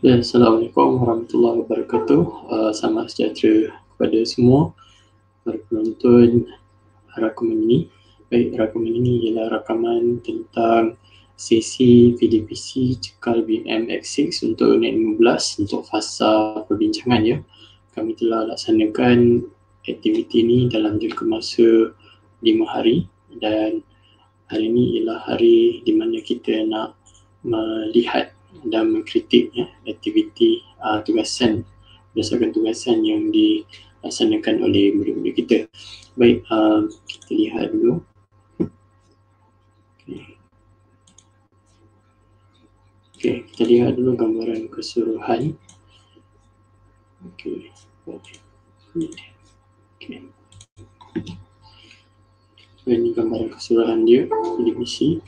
Ya, Assalamualaikum warahmatullahi wabarakatuh. Selamat sejahtera kepada semua para penonton rakaman ini. Baik, rakaman ini ialah rakaman tentang sesi PDPC Cekal BMX6 untuk unit 15 untuk fasa perbincangan ya. Kami telah laksanakan aktiviti ini dalam jangka masa 5 hari dan hari ini ialah hari di mana kita nak melihat dan mengkritik aktiviti tugasan berdasarkan tugasan yang dilaksanakan oleh murid-murid kita. Baik, kita lihat dulu. Okey, kita lihat dulu gambaran keseluruhan. Okey. Ini gambaran keseluruhan dia, PDPC.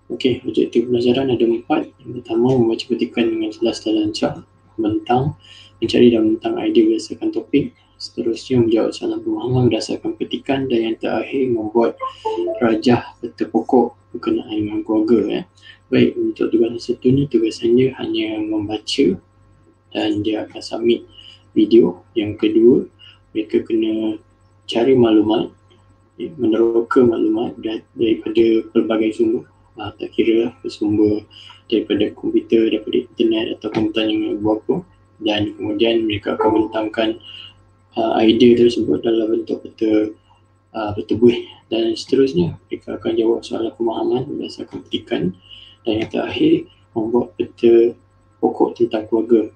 Okey, objektif pelajaran ada 4. Yang pertama, membaca petikan dengan jelas dan lancar. Membentang, mencari dan membentang idea berdasarkan topik. Seterusnya, menjawab soalan pemahaman berdasarkan petikan. Dan yang terakhir, membuat rajah peta pokok berkenaan dengan keluarga. Baik, untuk tugasan satu ni, tugasannya hanya membaca dan dia akan submit video. Yang kedua, mereka kena cari maklumat, meneroka maklumat daripada pelbagai sumber. Tak kira sumber daripada komputer, daripada internet ataupun tanya apa, dan kemudian mereka akan bentangkan idea tersebut dalam bentuk peta buih dan seterusnya. Mereka akan jawab soalan pemahaman berdasarkan petikan dan yang terakhir membuat peta pokok tentang keluarga.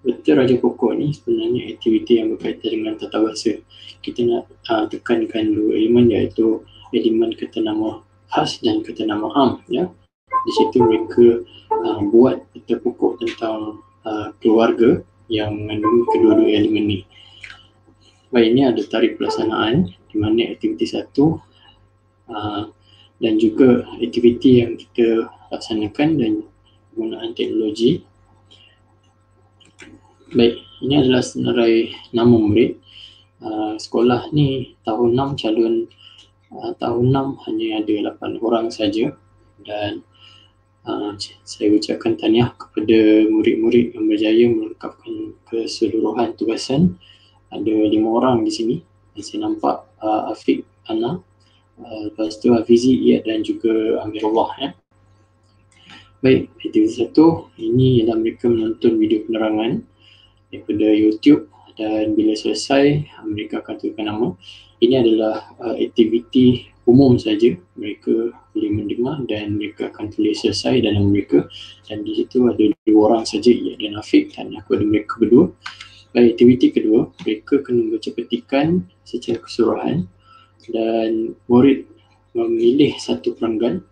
Peta raja pokok ni sebenarnya aktiviti yang berkaitan dengan tata bahasa. Kita nak tekankan dua elemen, iaitu elemen kata nama khas dan kata nama am ya. Di situ mereka buat peta pokok tentang keluarga yang mengandungi kedua-dua elemen ni. Baik, ini ada tarikh pelaksanaan di mana aktiviti 1 dan juga aktiviti yang kita laksanakan dan penggunaan teknologi. Baik, ini adalah senarai nama murid. Sekolah ni tahun 6 calon tahun 6 hanya ada 8 orang saja dan saya ucapkan tahniah kepada murid-murid yang berjaya melengkapkan keseluruhan tugasan. Ada 5 orang di sini. Saya nampak Afiq, Ana, lepas tu Hafizi, Iyad dan juga Amirullah ya. Baik, aktiviti 1 ini ialah mereka menonton video penerangan daripada YouTube dan bila selesai mereka akan tuliskan nama. Ini adalah aktiviti umum saja, mereka boleh mendengar dan mereka akan tulis selesai dan nama mereka, dan di situ ada 2 orang saja, Iyad dan Afiq, dan kepada mereka berdua. Baik, aktiviti kedua, mereka kena membaca petikan secara keseluruhan dan murid memilih satu perenggan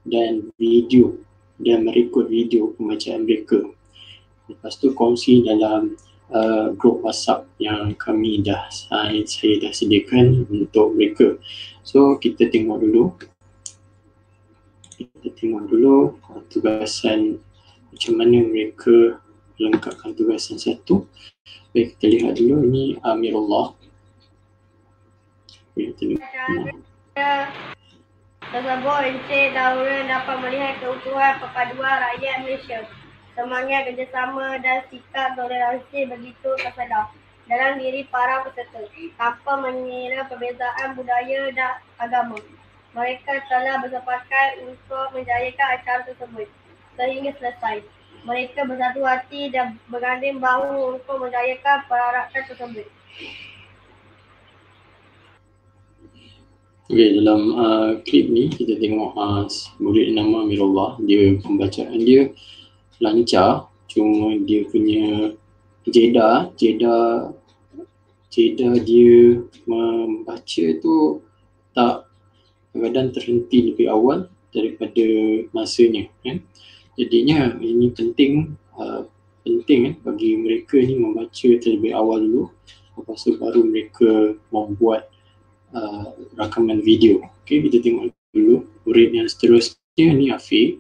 dan video dan merekod video pembacaan mereka. Lepas tu kongsi dalam grup WhatsApp yang saya dah sediakan untuk mereka. So kita tengok dulu tugasan macam mana mereka lengkapkan tugasan 1. Baik, kita lihat dulu. Ini Amirullah. Tersebut Encik Daura dapat melihat keutuhan perpaduan rakyat Malaysia. Semangat kerjasama dan sikap toleransi begitu tersedak dalam diri para peserta tanpa mengira perbezaan budaya dan agama. Mereka telah bersepakat untuk menjayakan acara tersebut sehingga selesai. Mereka bersatu hati dan berganding bahu untuk menjayakan perarakan tersebut. Okay, dalam klip ni kita tengok murid nama Amirullah, dia pembacaan dia lancar, cuma dia punya jeda dia membaca tu tak, kadang-kadang terhenti lebih awal daripada masanya kan. Jadinya ini penting bagi mereka ni membaca terlebih awal dulu, lepas tu baru mereka membuat rakaman video. Okey, kita tengok dulu murid yang seterusnya ni Afiq.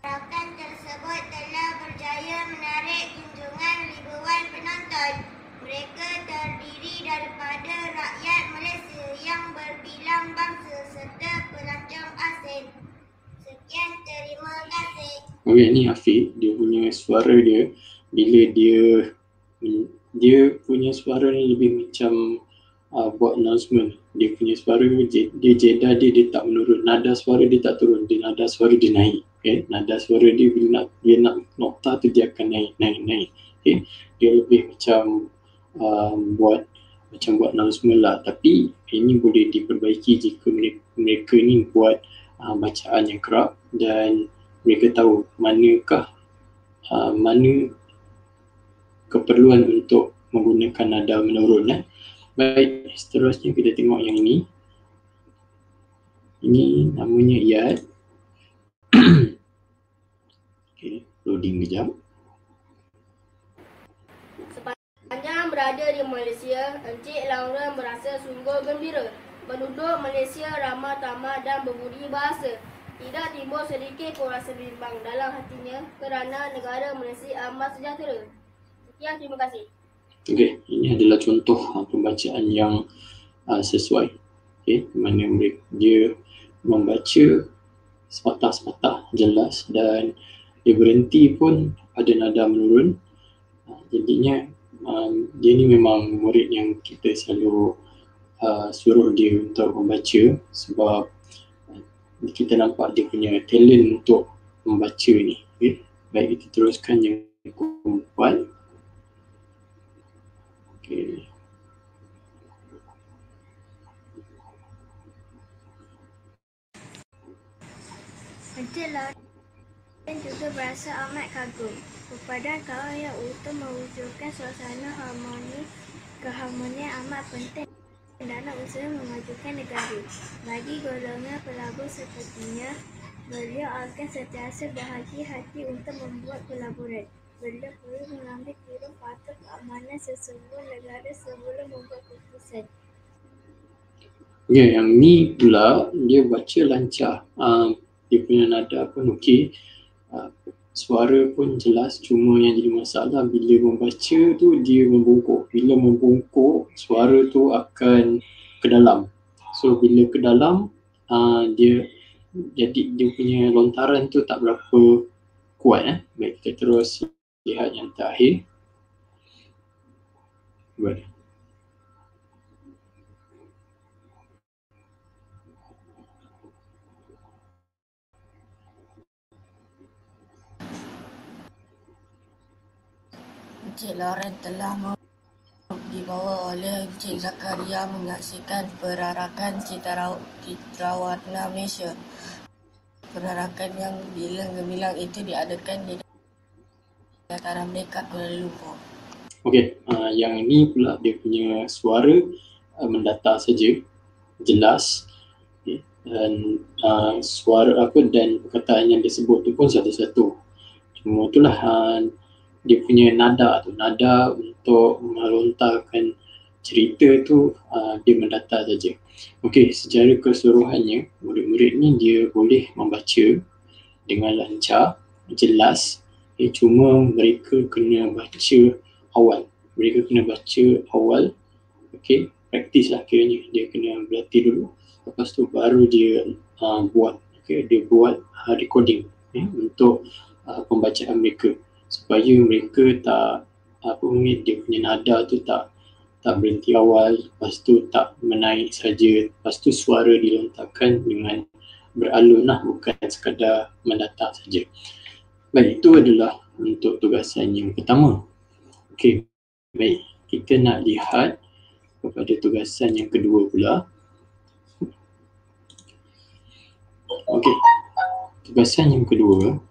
Rakan tersebut telah berjaya menarik kunjungan ribuan penonton. Mereka terdiri daripada rakyat Malaysia yang berbilang bangsa serta Okay, ni Afiq, dia punya suara dia bila dia punya suara ni lebih macam buat announcement. Dia punya suara dia jeda dia tak menurun, nada suara dia tak turun, dia nada suara dia naik. Okay, nada suara dia bila dia nak nokta tu dia akan naik. Okay, dia lebih macam buat announcement lah. Tapi ini boleh diperbaiki jika mereka ni buat bacaan yang kerap dan mereka tahu mana keperluan untuk menggunakan nada menurun. Baik, seterusnya kita tengok yang ini. Ini namanya Iyad. Okay, loading kejap. Sepanjang berada di Malaysia, Encik Lauren merasa sungguh gembira. Penduduk Malaysia ramah tamah dan berbudi bahasa. Tidak timbul sedikit pun rasa bimbang dalam hatinya kerana negara Malaysia amat sejahtera. Sekian, terima kasih. Okey, ini adalah contoh pembacaan yang sesuai. Okey, mana dia membaca sepatah-sepatah jelas dan dia berhenti pun ada nada menurun. Jadinya dia ni memang murid yang kita selalu suruh dia untuk membaca sebab kita nampak dia punya talent untuk membaca ni. Okay. Baik, kita teruskan yang keempat. Okay. Encik Lauren juga berasa amat kagum kepada kawan yang untuk mewujudkan suasana keharmonian amat penting dalam usaha memajukan negara. Bagi golongan pelabur sepertinya, beliau akan sentiasa berhati-hati untuk membuat pelaburan. Beliau perlu mengambil kira faktor keamanan sesebuah negara sebelum membuat keputusan. Okay, yang ni pula dia baca lancar. Dia punya nada pun okey. Suara pun jelas, cuma yang jadi masalah bila membaca tu dia membungkuk. Bila membungkuk, suara tu akan ke dalam. So bila ke dalam, dia punya lontaran tu tak berapa kuat. Baik, kita terus lihat yang terakhir. Baik. Encik Lauren telah dibawa oleh Encik Zakaria menyaksikan perarakan Citawarna Malaysia. Perarakan yang gemilang itu diadakan di dataran dekat Kuala Lumpur. Okey, yang ini pula dia punya suara mendatar saja, jelas. Okay. Dan suara dan perkataan yang disebut tu pun satu-satu. Cuma itulah dia punya nada untuk melontarkan cerita tu dia mendatar saja. Okey, secara keseluruhannya murid-murid ni dia boleh membaca dengan lancar, jelas. Cuma mereka kena baca awal. Okey, praktis lah kiranya. Dia kena berlatih dulu. Lepas tu baru dia buat. Okey, dia buat recording untuk pembacaan mereka supaya mereka dia punya nada tu tak berhenti awal, lepas tu tak menaik saja, lepas tu suara dilontarkan dengan beralun lah, bukan sekadar mendatar saja. Baik, itu adalah untuk tugasan yang pertama. Okey, baik, kita nak lihat kepada tugasan yang kedua pula. Okey, tugasan yang kedua.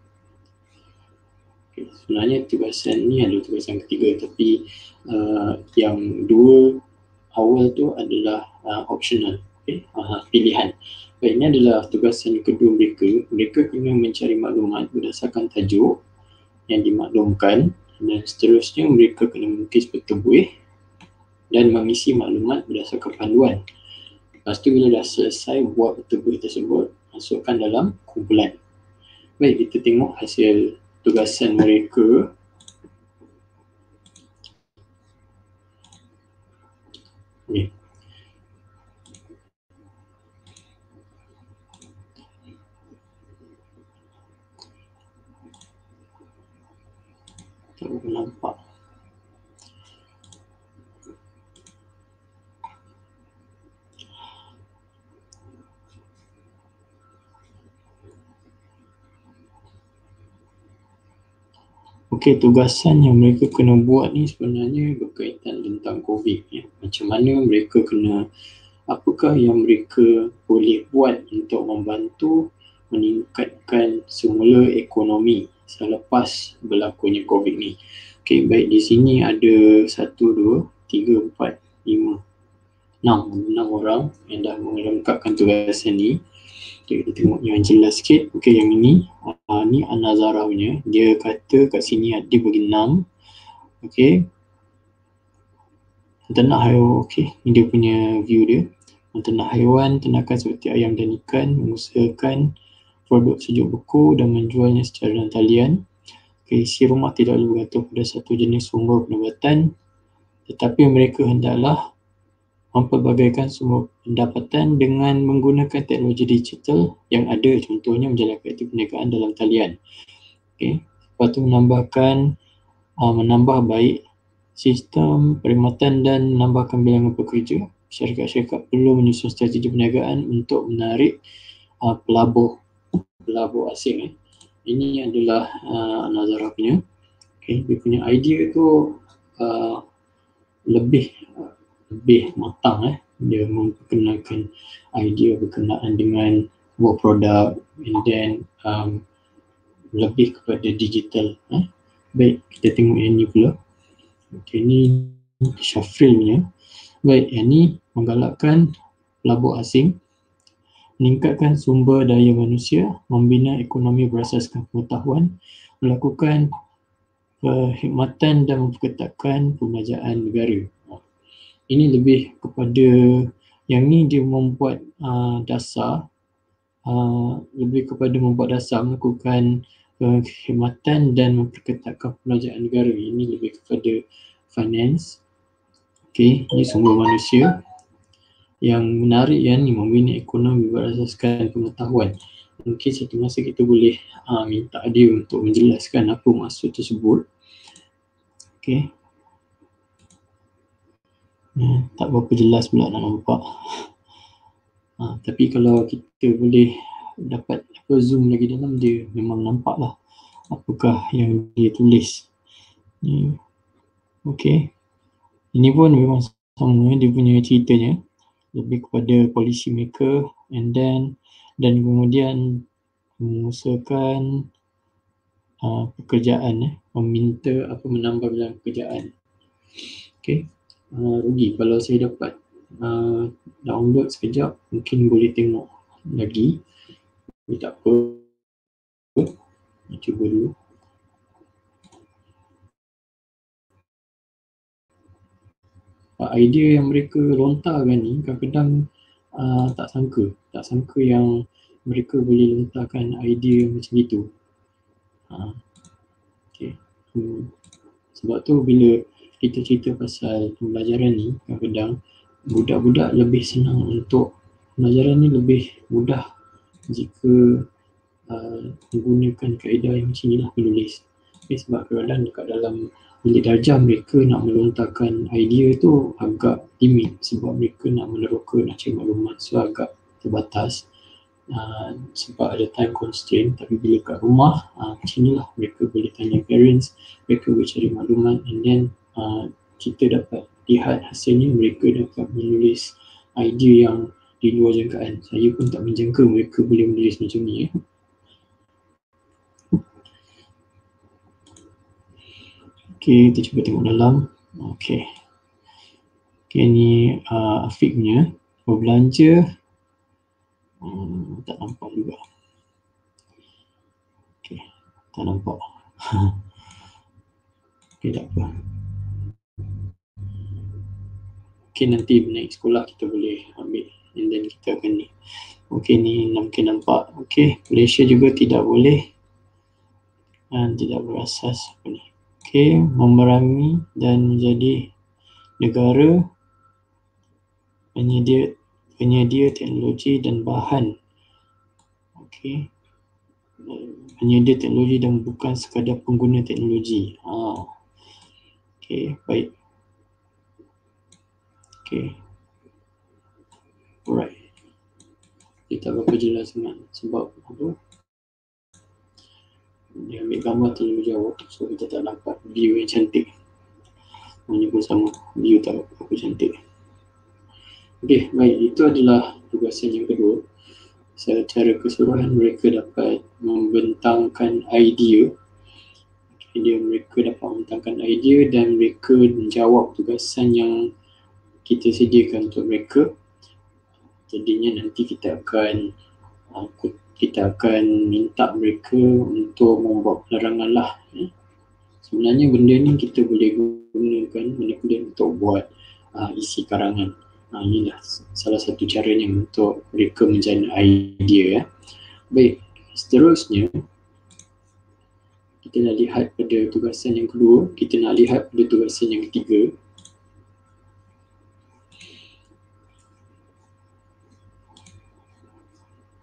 Okay, sebenarnya tugasan ni adalah tugasan ketiga, tapi yang dua awal tu adalah optional, pilihan. Baik, ini adalah tugasan kedua mereka. Mereka kena mencari maklumat berdasarkan tajuk yang dimaklumkan dan seterusnya mereka kena melukis peta buih dan mengisi maklumat berdasarkan panduan. Lepas tu bila dah selesai buat peta buih tersebut, masukkan dalam kumpulan. Baik, kita tengok hasil tugasan mereka. Okay. Tak boleh nampak. Okey, tugasan yang mereka kena buat ni sebenarnya berkaitan tentang COVID ya. Macam mana mereka kena, apakah yang mereka boleh buat untuk membantu meningkatkan semula ekonomi selepas berlakunya COVID ni. Okey, baik, di sini ada 1, 2, 3, 4, 5, 6 orang yang dah melengkapkan tugasan ni. Okay, kita tengok yang jelas sikit. Okey, yang ini ni An-Nazarah punya. Dia kata kat sini dia bagi 6. Okey. Ternak haiwan, okey. Ni dia punya view dia. Ternak haiwan, ternakan seperti ayam dan ikan, mengusahakan produk sejuk beku dan menjualnya secara talian. Okey, isi rumah tidak boleh bergantung pada satu jenis sumber pendapatan, tetapi mereka hendaklah mempelbagaikan sumber pendapatan dengan menggunakan teknologi digital yang ada, contohnya menjalankan aktiviti perniagaan dalam talian. Okay. Lepas tu menambah baik sistem perkhidmatan dan menambahkan bilangan pekerja. Syarikat-syarikat perlu menyusun strategi perniagaan untuk menarik pelabur asing. Ini adalah Nazarah punya. Okay. Dia punya idea tu lebih matang. Dia memperkenalkan idea berkenaan dengan buat produk and then lebih kepada digital. Baik, kita tengok yang ni pula. Okey, ni Syafril punya. Baik, yang ni menggalakkan pelabur asing, meningkatkan sumber daya manusia, membina ekonomi berasaskan pengetahuan, melakukan perkhidmatan dan memperketatkan pembelajaran negara. Ini lebih kepada, yang ni dia membuat dasar, lebih kepada membuat dasar, melakukan perkhidmatan dan memperketatkan pembelajaran negara. Ini lebih kepada finance. Okey, ini sumber manusia. Yang menarik yang ni, membina ekonomi berasaskan pengetahuan. Mungkin satu masa kita boleh minta dia untuk menjelaskan apa maksud tersebut. Okey. Tak berapa jelas pula nak nampak. Tapi kalau kita boleh dapat zoom lagi dalam, dia memang nampak lah apakah yang dia tulis. Okey. Ini pun memang sama, dia punya ceritanya lebih kepada policy maker and then kemudian mengusahakan pekerjaan, meminta menambah bilangan pekerjaan. Okey. Rugi kalau saya dapat download sekejap, mungkin boleh tengok lagi. Tapi tak apa, cuba dulu. Idea yang mereka lontarkan ni kadang-kadang tak sangka yang mereka boleh lontarkan idea macam itu. Okay. Sebab tu bila kita cerita pasal pembelajaran ni, kadang-kadang budak-budak lebih senang untuk pembelajaran ni lebih mudah jika menggunakan kaedah yang macam ni lah menulis. Okay, sebab kadang-kadang dekat dalam bilik darjah mereka nak melontarkan idea tu agak limit sebab mereka nak meneroka, nak cari maklumat, so agak terbatas sebab ada time constraint. Tapi bila kat rumah macam ni lah, mereka boleh tanya parents, mereka boleh cari maklumat and then kita dapat lihat hasilnya. Mereka dapat menulis idea yang di luar jangkaan. Saya pun tak menjangka mereka boleh menulis macam ni. Okay, kita cuba tengok dalam. Okay, ni Afiq punya berbelanja. Tak nampak juga. Okay, tak nampak. Okay, tak apa. Okay, nanti naik sekolah kita boleh ambil and then kita akan ni. Okay, ni mungkin nampak. Okay, Malaysia juga tidak boleh dan tidak berasas apa ni. Okay, memerangi dan menjadi negara penyedia teknologi dan bahan. Penyedia teknologi dan bukan sekadar pengguna teknologi. Okay, baik. Okay. Alright. Dia tak berapa jelas sangat sebab apa? Dia ambil gambar terlalu jauh, so kita tak dapat view yang cantik. Ini pun sama, view tak berapa cantik. Okay, baik. Itu adalah tugasan yang kedua. Secara keseluruhan mereka dapat membentangkan idea. Mereka dapat membentangkan idea dan mereka menjawab tugasan yang kita sediakan untuk mereka. Jadinya nanti kita akan minta mereka untuk membuat penerangan lah. Sebenarnya benda ni kita boleh gunakan untuk buat isi karangan. Inilah salah satu caranya untuk mereka menjana idea. Baik, seterusnya kita nak lihat pada tugasan yang kedua, kita nak lihat pada tugasan yang ketiga.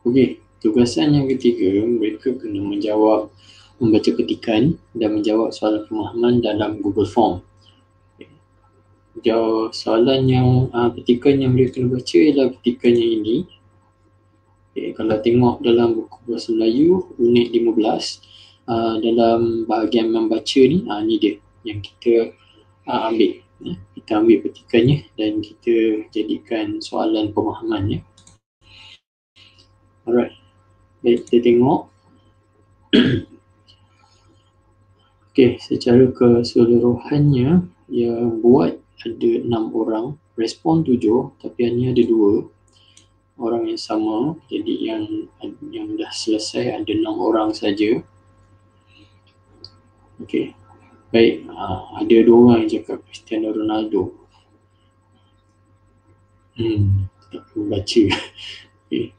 Okey, tugasan yang ketiga, mereka kena membaca petikan dan menjawab soalan pemahaman dalam Google Form. Soalan yang petikan yang mereka kena baca ialah petikan yang ini. Kalau tengok dalam buku bahasa Melayu unit 15, dalam bahagian membaca ni, ni dia yang kita ambil. Kita ambil petikannya dan kita jadikan soalan pemahamannya. Alright, baik, kita tengok. Okay, secara keseluruhannya yang buat ada 6 orang, respon 7, tapi hanya ada 2 orang yang sama. Jadi yang dah selesai ada 6 orang saja. Okay, baik, ada 2 orang yang cakap Cristiano Ronaldo. Tak perlu baca. Okay.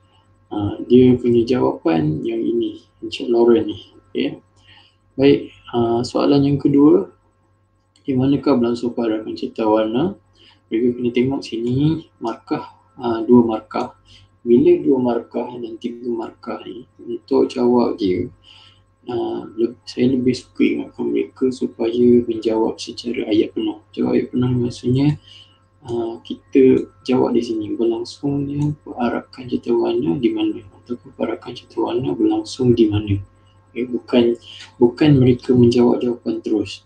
Dia punya jawapan yang ini, Encik Lauren ni. Okay. Baik, soalan yang kedua, di manakah berlangsung perarakan cita warna? Mereka kena tengok sini, markah, 2 markah. Bila 2 markah dan 3 markah ni, untuk jawab dia, saya lebih suka ingatkan mereka supaya menjawab secara ayat penuh. Jawab ayat penuh maksudnya kita jawab di sini, berlangsungnya perarakan cita warna di mana, atau perarakan cita warna berlangsung di mana. Bukan mereka menjawab jawapan terus.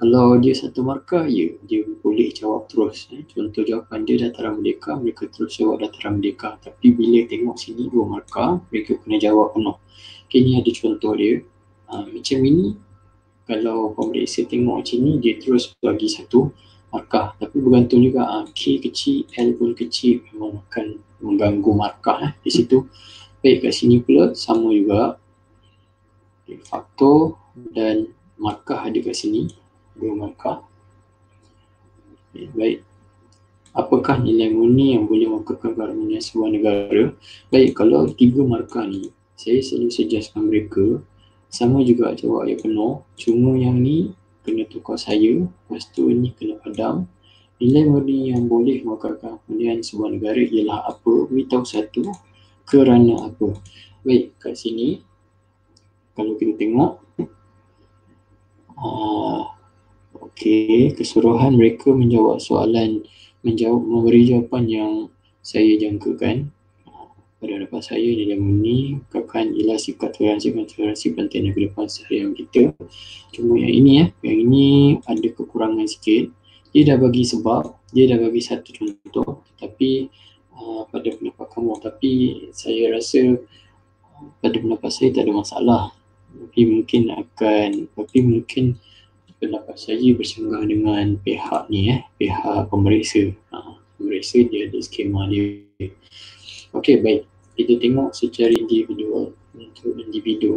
Kalau dia 1 markah, dia boleh jawab terus. Contoh jawapan dia Dataran Merdeka, mereka terus jawab Dataran Merdeka. Tapi bila tengok sini 2 markah, mereka kena jawab penuh. Okay, ni ada contoh dia. Macam ini, kalau pemeriksa tengok macam ni, dia terus bagi 1 markah. Tapi bergantung juga, K kecil, L pun kecil, memang akan mengganggu markah di situ. Baik, kat sini pula sama juga. Faktor dan markah ada kat sini, 2 markah. Baik, apakah nilai murni yang boleh mengungkapkan keharmonian sebuah negara? Baik, kalau 3 markah ni, saya selalu suggestkan mereka sama juga jawab ayat penuh, cuma yang ni kena tukar saya, lepas tu ni kena padam. Nilai murni yang boleh mengungkapkan keharmonian sebuah negara ialah apa? Beritahu 1 kerana apa. Baik, kat sini kalau kita tengok, okey, keseluruhan mereka menjawab soalan, memberi jawapan yang saya jangkakan. Pada pendapat saya, nilai murni mengungkapkan ialah sikap toleransi penting dan kedepan seharian kita. Cuma yang ini ada kekurangan sikit. Dia dah bagi sebab, dia dah bagi 1 contoh, tapi pada pendapat kamu, tapi saya rasa pada pendapat saya tak ada masalah. Tapi mungkin pendapat saya bersanggah dengan pihak ni, pihak pemeriksa. Pemeriksa dia ada skema dia. Okey, baik. Kita tengok secara individual, untuk individu.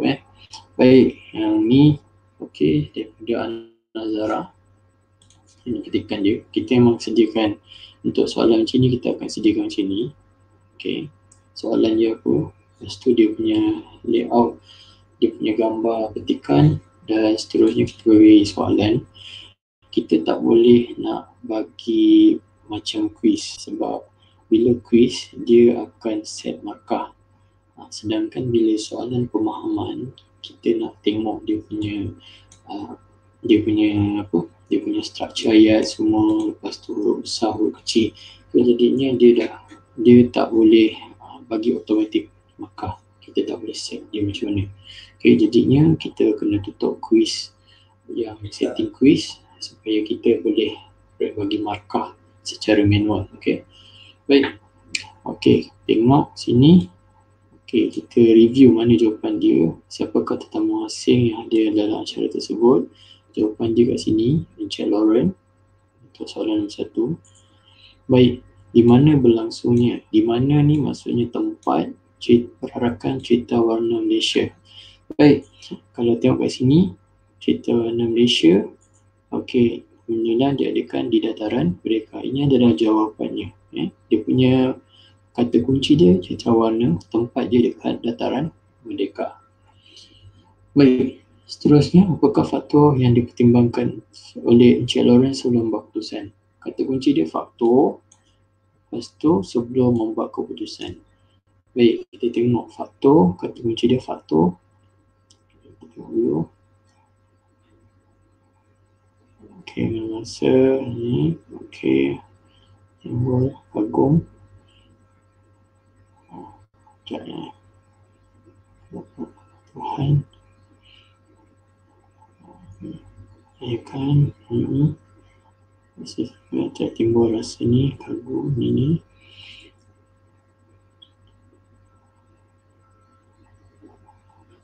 Baik, yang ni okey, daripada Nazara. Ini ketikan dia. Kita memang sediakan untuk soalan macam ni, kita akan sediakan macam ni. Okey, soalan dia apa? Lepas tu dia punya layout, dia punya gambar petikan dan seterusnya kita beri soalan. Kita tak boleh nak bagi macam quiz, sebab bila quiz dia akan set markah. Sedangkan bila soalan pemahaman, kita nak tengok dia punya dia punya apa, dia punya structure ayat semua, lepas tu huruf besar, huruf kecil. Jadinya dia tak boleh bagi automatik markah. Kita tak boleh set dia macam mana. Jadinya kita kena tutup quiz yang setting quiz supaya kita boleh bagi markah secara manual. Baik. Tengok sini. Kita review mana jawapan dia. Siapakah tetamu asing yang ada dalam acara tersebut? Jawapan dia kat sini, Encik Lauren. Untuk soalan 1. Baik, di mana berlangsungnya? Di mana ni maksudnya tempat perarakan cerita warna Malaysia. Baik, kalau tengok kat sini, cerita warna Malaysia, inilah diadakan di dataran Merdeka. Ini adalah jawapannya. Dia punya kata kunci dia cerita warna, tempat dia dekat dataran Merdeka. Baik, seterusnya, apakah faktor yang dipertimbangkan oleh Encik Lauren sebelum membuat keputusan? Kata kunci dia faktor, lepas tu sebelum membuat keputusan. Baik, kita tengok faktor, kata kunci dia faktor. Kita tengok dulu. Masa ni, simbol agung. Tuhan. Ayakan. Macam timbul rasa ni, kagum ni.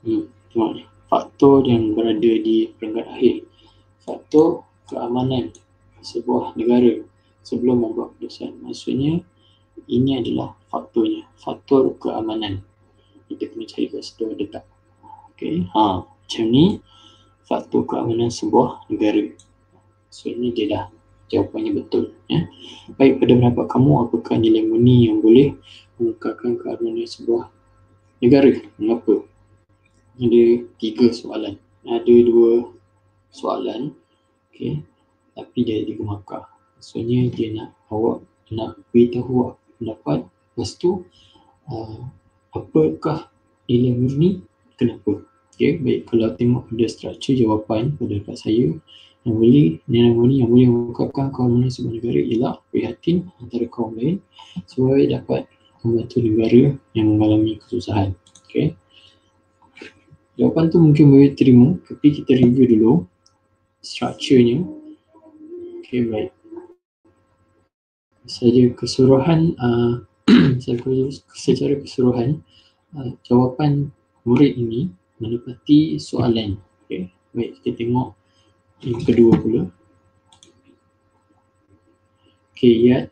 Tengok ni, faktor yang berada di peringkat akhir. Faktor keamanan sebuah negara sebelum membuat keputusan. Maksudnya, ini adalah faktornya, faktor keamanan. Kita kena cari kat situ ada tak. Macam ni, faktor keamanan sebuah negara. So, ini dia dah jawapannya betul. Baik, pada pendapat kamu, apakah nilai murni yang boleh mengungkapkan keamanan sebuah negara? Mengapa? Ada 3 soalan. Ada 2 soalan. Tapi dia ada 3 markah. Maksudnya dia nak beritahu pendapat. Lepas tu, apakah nilai murni? Kenapa? Baik, kalau tengok ada struktur jawapan pada dekat saya, nilai murni yang boleh mengungkapkan keamanan sebuah negara ialah prihatin antara kaum lain supaya dapat membantu negara yang mengalami kesusahan. Jawapan tu mungkin boleh terima, tapi kita review dulu strukturnya. Baik. Secara keseluruhan, jawapan murid ini menepati soalan. Baik, kita tengok yang kedua pula. Ayat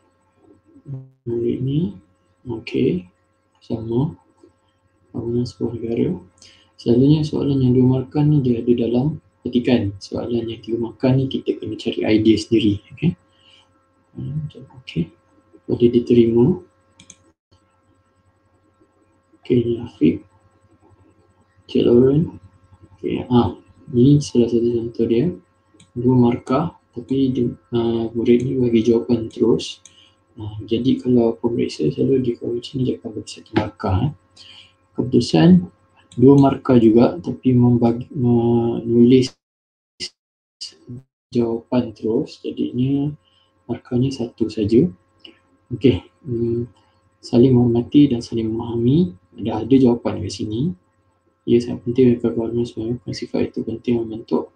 murid ni sama keamanan sebuah negara. Selalunya soalan yang 2 markah ni dia ada dalam petikan. Soalan yang 3 markah ni kita kena cari idea sendiri. Boleh diterima. Ni Afiq, Encik Lauren. Ni salah satu contoh dia. 2 markah tapi murid ni bagi jawapan terus. Jadi kalau pemeriksa selalu dia kalau macam ni dia akan bagi 1 markah. Keputusan 2 markah juga tapi menulis jawapan terus, jadinya markahnya 1 saja. Saling menghormati dan saling memahami. Dah ada jawapan kat sini. Ia sangat penting bagi kawan-kawan semua. Sifat itu penting membentuk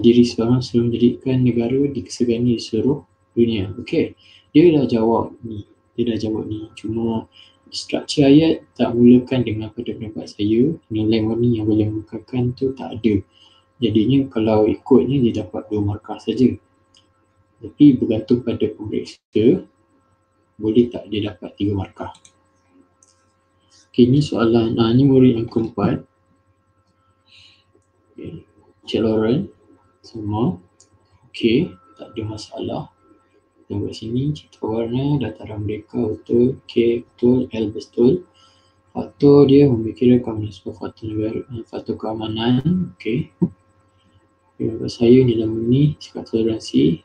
diri seorang sebelum menjadikan negara disegani di seluruh dunia. Dia dah jawab ni. Cuma struktur ayat tak mulakan dengan pada pendapat saya. Nilai murni yang boleh mengungkapkan tu tak ada. Jadinya kalau ikutnya dia dapat 2 markah saja. Tapi bergantung pada pemeriksa, boleh tak dia dapat 3 markah. Ini soalan, ni murid yang keempat. Encik Lauren semua. Tak ada masalah. Tengok sini, cerita warna, dataran Merdeka betul, betul, L betul. Faktor dia memikirkan sebuah faktor negara, faktor keamanan. Bagi saya nilai murni, sikap toleransi.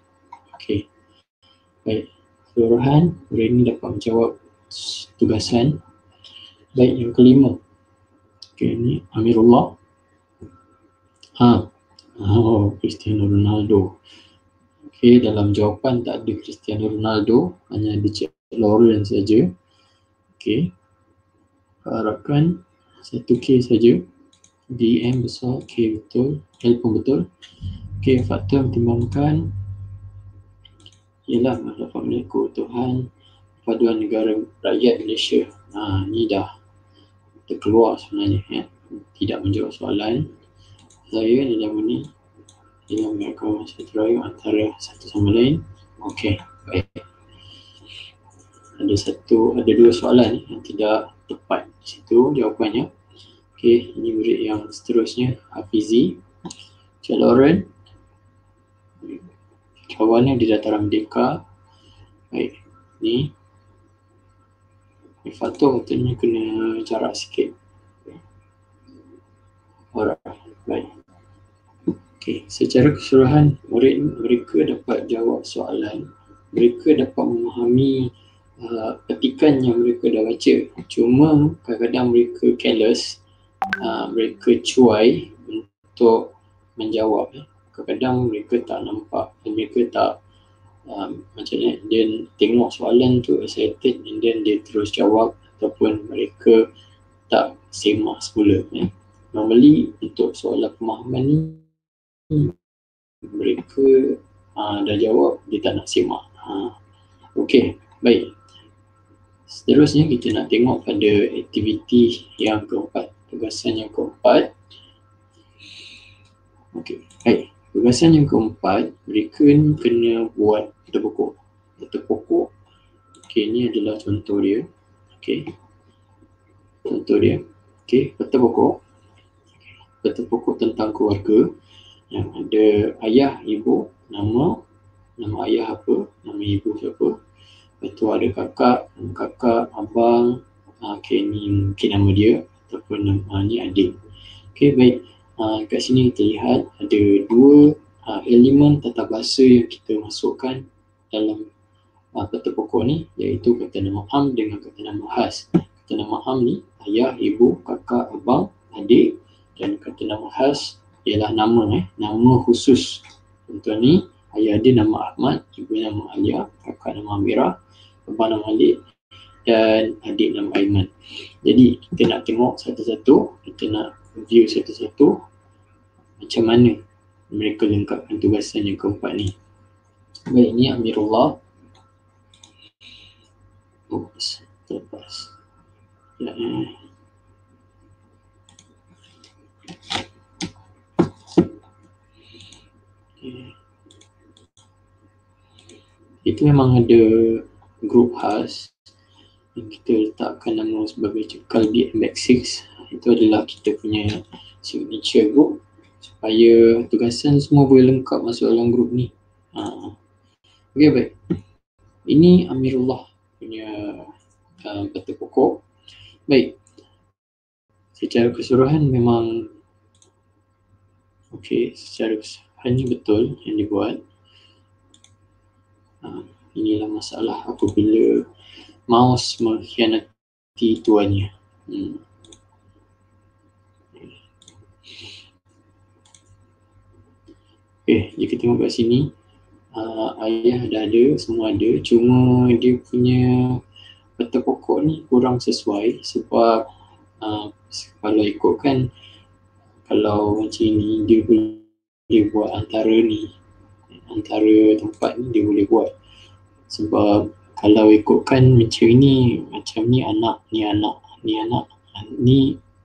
Baik, keseluruhan murid ini dapat menjawab tugasan. Baik, yang kelima. Ini Amirullah. Oh, Cristiano Ronaldo. Okey, dalam jawapan tak ada Cristiano Ronaldo, hanya ada Cik Lauren saja. Okey, harapkan 1K saja. DM besar, K betul, L pun betul. Okey, faktor memtimbangkan ialah dapat mengikut keutuhan paduan negara rakyat Malaysia. Ni dah terkeluar sebenarnya ya. Tidak menjawab soalan. Saya dalam ini dalam mengaku sejahtera antara satu sama lain. Okey, baik. Ada dua soalan yang tidak tepat di situ jawapannya. Okey, ini murid yang seterusnya, Hafizi. Cik Lauren, kawannya di dataran Merdeka. Baik, ni faktor katanya kena jarak sikit. Alright, baik. Okey, secara keseluruhan mereka dapat jawab soalan. Mereka dapat memahami petikan yang mereka dah baca. Cuma kadang-kadang mereka careless, mereka cuai untuk menjawab. Kadang-kadang mereka tak nampak, mereka tak macam ni, dia tengok soalan tu excited and then dia terus jawab, ataupun mereka tak semak semula. Normally untuk soalan pemahaman ni mereka dah jawab, dia tak nak semak. Okey, baik. Seterusnya kita nak tengok pada aktiviti yang keempat, tugasan yang keempat. Okey, baik. Tugasan yang keempat, mereka ni kena buat peta pokok. Peta pokok, okey, ni adalah contoh dia. Okey, contoh dia. Okey, peta pokok. Peta pokok tentang keluarga yang ada ayah, ibu, nama ayah apa, nama ibu siapa. Lepas tu ada kakak, abang. Okey, ni mungkin nama dia ataupun nama ni adik. Okey, baik. Kat sini kita lihat ada dua elemen tata bahasa yang kita masukkan dalam kata pokok ni, iaitu kata nama am dengan kata nama khas. Kata nama am ni ayah, ibu, kakak, abang, adik, dan kata nama khas ialah nama khusus. Contoh ni ayah dia nama Ahmad, ibu nama Alia, kakak nama Amirah, abang nama Ali, dan adik nama Aiman. Jadi kita nak tengok satu-satu, kita nak view satu-satu macam mana mereka lengkapkan tugasan yang keempat ni. Baik, ni Amirullah. Oops, terlepas. Itu memang ada grup khas yang kita letakkan nama sebagai Cekal BMX6. Itu adalah kita punya signature group supaya tugasan semua boleh lengkap masuk dalam grup ni. Okey, baik. Ini Amirullah punya peta pokok. Baik. Secara keseluruhan memang okey, secara keseluruhannya betul yang dibuat. Inilah masalah apabila mouse mengkhianati tuannya. Okey, jika tengok kat sini, ayah dah ada, semua ada, cuma dia punya peta pokok ni kurang sesuai sebab kalau ikutkan, kalau macam ni dia boleh buat antara tempat ni dia boleh buat. Sebab kalau ikutkan macam ni anak, ni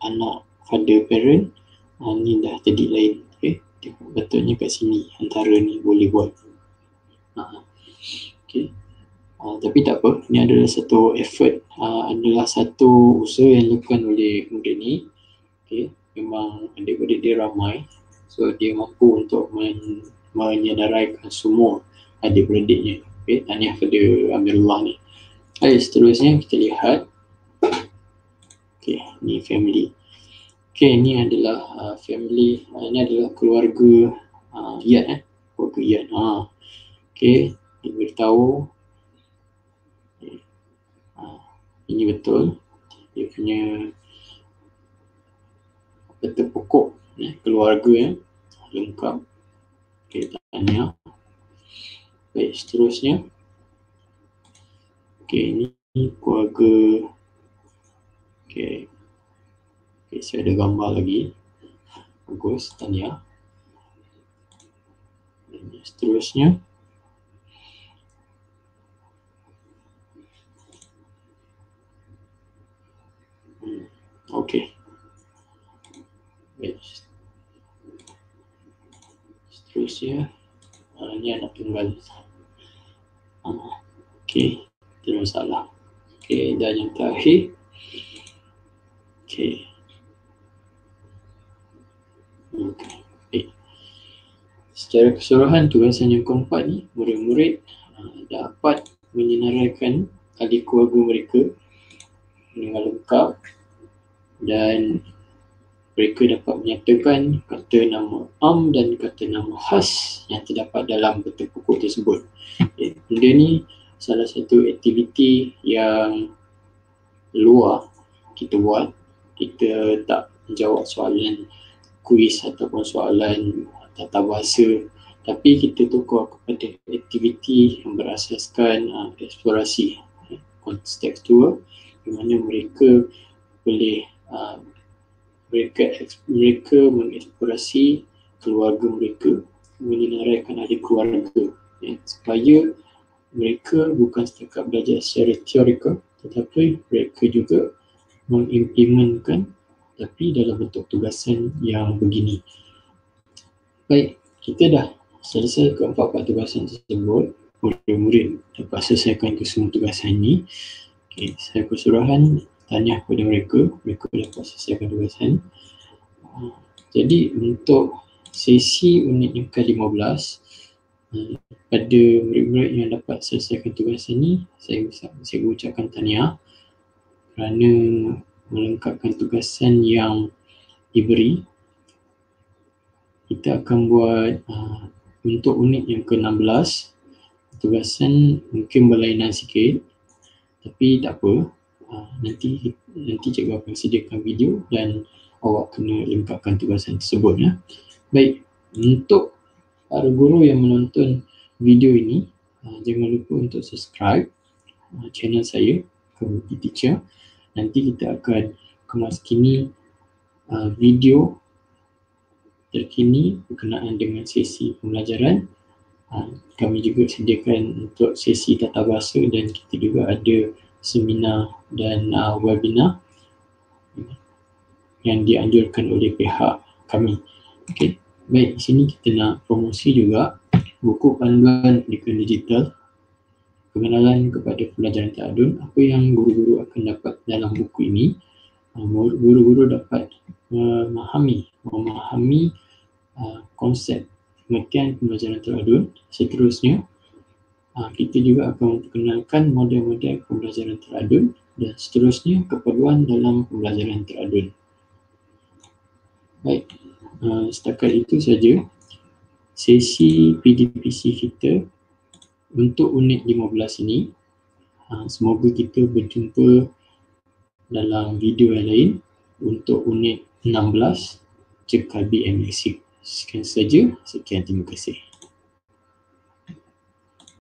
anak father parent, ni dah jadi lain. Okay, betulnya kat sini antara ni boleh buat. Okay. Tapi tak apa, ini adalah satu effort, adalah satu usaha yang dilakukan oleh murid ni. Okay. Memang adik-adik dia ramai, so dia mampu untuk menyedaraikan semua adik-beradiknya. Okay, tahniah pada Amirullah ni. Baik, seterusnya kita lihat. Okay, ni family. Okay, ni adalah family, ini adalah keluarga Iyad, keluarga Iyad. Okay, dia beritahu ini betul dia punya peta pokok keluarga lengkap. Okey, tahniah. Baik, seterusnya. Okey, ini keluarga. Okey, saya ada gambar lagi. Bagus, tahniah. Seterusnya. Okey. Baik. Seterusnya. Ini anak tunggal. Okey, tidak masalah. Okey, dan yang terakhir. Okey. Baik. Secara keseluruhan tugasan yang keempat ni, murid-murid dapat menyenaraikan ahli keluarga mereka dengan lengkap dan mereka dapat menyatakan kata nama am dan kata nama khas yang terdapat dalam bentuk pokok tersebut. Benda ni salah satu aktiviti yang luar kita buat. Kita tak menjawab soalan kuis ataupun soalan tata bahasa, tapi kita tukar kepada aktiviti yang berasaskan eksplorasi kontekstual, di mana mereka boleh mereka mengeksplorasi keluarga mereka, menyenaraikan ahli keluarga, supaya mereka bukan setakat belajar secara teorikal, tetapi mereka juga mengimplementkan tapi dalam bentuk tugasan yang begini. Baik, kita dah selesai keempat-empat tugasan tersebut. Murid-murid dapat selesaikan kesemua tugasan ini. Okay, saya keseluruhan tahniah kepada mereka dapat selesaikan tugasan. Jadi untuk sesi unit yang ke-15, pada murid-murid yang dapat selesaikan tugasan ini, saya ucapkan tahniah kerana melengkapkan tugasan yang diberi. Kita akan buat untuk unit yang ke-16, tugasan mungkin berlainan sikit, tapi tak apa. Nanti cikgu akan sediakan video dan awak kena lengkapkan tugasan tersebut, ya. Baik, untuk para guru yang menonton video ini, jangan lupa untuk subscribe channel saya, Community Teacher. Nanti kita akan kemaskini video terkini berkenaan dengan sesi pembelajaran. Kami juga sediakan untuk sesi tata bahasa dan kita juga ada seminar dan webinar yang dianjurkan oleh pihak kami. Okey, baik, di sini kita nak promosi juga buku panduan pendidikan digital, pengenalan kepada pembelajaran tamadun. Apa yang guru-guru akan dapat dalam buku ini? Guru-guru dapat memahami konsep pengertian pembelajaran tamadun. Seterusnya, kita juga akan memperkenalkan model-model pembelajaran tamadun dan seterusnya keperluan dalam pembelajaran tamadun. Baik, setakat itu saja sesi PDPC kita untuk unit 15 ini. Semoga kita berjumpa dalam video yang lain untuk unit 16 CKB MSc. Sekian saja, sekian, terima kasih.